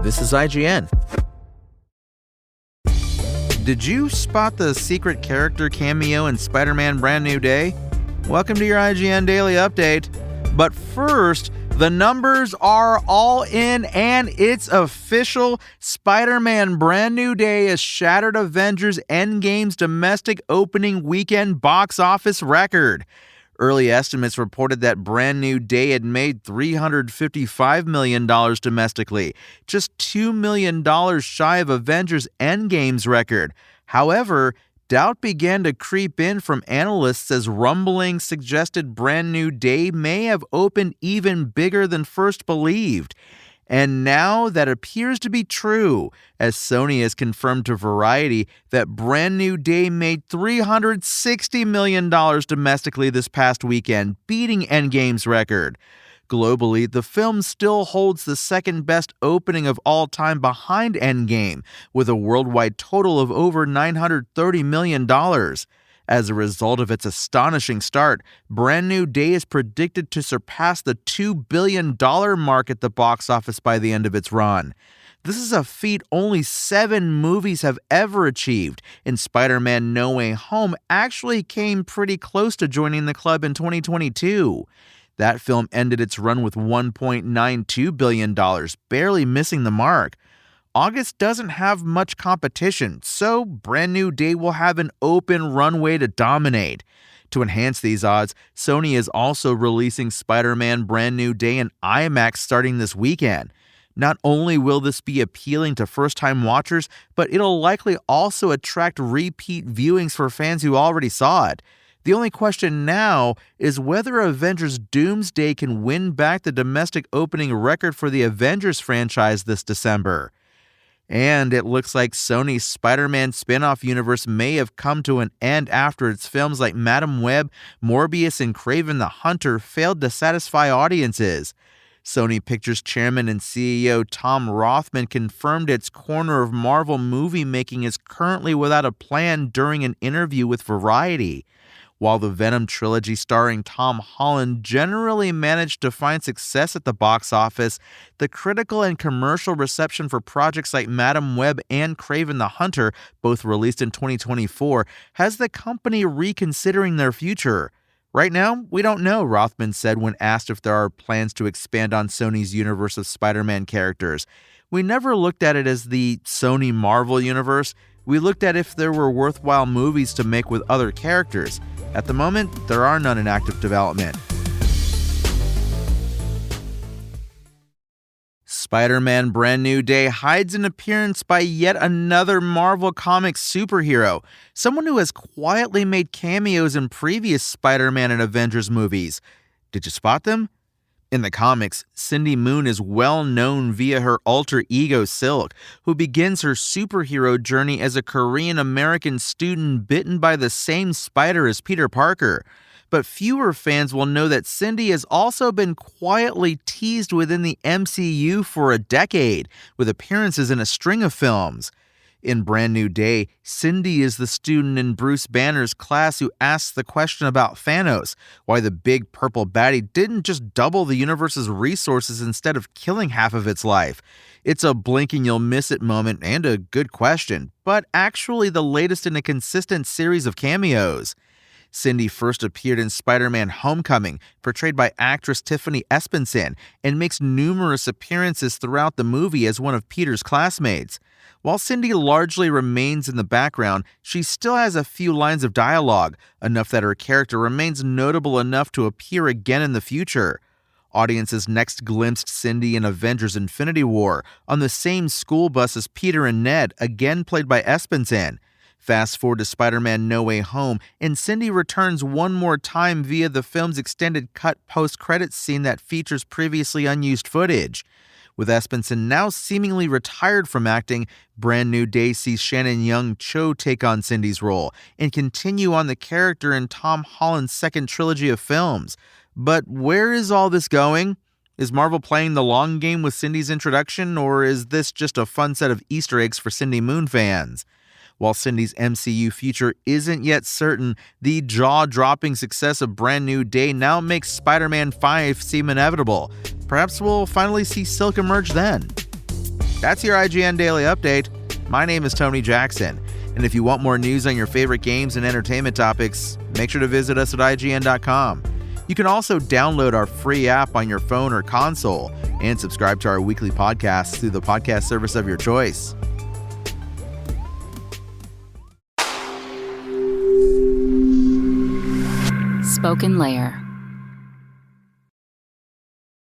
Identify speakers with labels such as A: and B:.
A: This is IGN. Did you spot the secret character cameo in Spider-Man Brand New Day? Welcome to your IGN Daily Update. But first, the numbers are all in and it's official. Spider-Man Brand New Day has shattered Avengers Endgame's domestic opening weekend box office record. Early estimates reported that Brand New Day had made $355 million domestically, just $2 million shy of Avengers Endgame's record. However, doubt began to creep in from analysts as rumblings suggested Brand New Day may have opened even bigger than first believed. And now that appears to be true, as Sony has confirmed to Variety that Brand New Day made $360 million domestically this past weekend, beating Endgame's record. Globally, the film still holds the second best opening of all time behind Endgame, with a worldwide total of over $930 million. As a result of its astonishing start, Brand New Day is predicted to surpass the $2 billion mark at the box office by the end of its run. This is a feat only 7 movies have ever achieved, and Spider-Man No Way Home actually came pretty close to joining the club in 2022. That film ended its run with $1.92 billion, barely missing the mark. August doesn't have much competition, so Brand New Day will have an open runway to dominate. To enhance these odds, Sony is also releasing Spider-Man Brand New Day in IMAX starting this weekend. Not only will this be appealing to first-time watchers, but it'll likely also attract repeat viewings for fans who already saw it. The only question now is whether Avengers Doomsday can win back the domestic opening record for the Avengers franchise this December. And it looks like Sony's Spider-Man spinoff universe may have come to an end after its films like Madam Web, Morbius, and Kraven the Hunter failed to satisfy audiences. Sony Pictures chairman and CEO Tom Rothman confirmed its corner of Marvel movie making is currently without a plan during an interview with Variety. While the Venom trilogy starring Tom Holland generally managed to find success at the box office, the critical and commercial reception for projects like Madam Web and Kraven the Hunter, both released in 2024, has the company reconsidering their future. Right now, we don't know, Rothman said when asked if there are plans to expand on Sony's universe of Spider-Man characters. We never looked at it as the Sony Marvel universe. We looked at if there were worthwhile movies to make with other characters. At the moment, there are none in active development. Spider-Man Brand New Day hides an appearance by yet another Marvel Comics superhero, someone who has quietly made cameos in previous Spider-Man and Avengers movies. Did you spot them? In the comics, Cindy Moon is well known via her alter ego Silk, who begins her superhero journey as a Korean-American student bitten by the same spider as Peter Parker. But fewer fans will know that Cindy has also been quietly teased within the MCU for a decade, with appearances in a string of films. In Brand New Day, Cindy is the student in Bruce Banner's class who asks the question about Thanos, why the big purple baddie didn't just double the universe's resources instead of killing half of its life. It's a blink and you'll miss it moment and a good question, but actually the latest in a consistent series of cameos. Cindy first appeared in Spider-Man Homecoming, portrayed by actress Tiffany Espenson, and makes numerous appearances throughout the movie as one of Peter's classmates. While Cindy largely remains in the background, she still has a few lines of dialogue, enough that her character remains notable enough to appear again in the future. Audiences next glimpsed Cindy in Avengers Infinity War, on the same school bus as Peter and Ned, again played by Espenson. Fast forward to Spider-Man No Way Home, and Cindy returns one more time via the film's extended cut post-credits scene that features previously unused footage. With Espenson now seemingly retired from acting, Brand New Day sees Shannon Young-Cho take on Cindy's role and continue on the character in Tom Holland's second trilogy of films. But where is all this going? Is Marvel playing the long game with Cindy's introduction, or is this just a fun set of Easter eggs for Cindy Moon fans? While Cindy's MCU future isn't yet certain, the jaw-dropping success of Brand New Day now makes Spider-Man 5 seem inevitable. Perhaps we'll finally see Silk emerge then. That's your IGN Daily Update. My name is Tony Jackson, and if you want more news on your favorite games and entertainment topics, make sure to visit us at IGN.com. You can also download our free app on your phone or console and subscribe to our weekly podcasts through the podcast service of your choice.
B: Spoken Layer.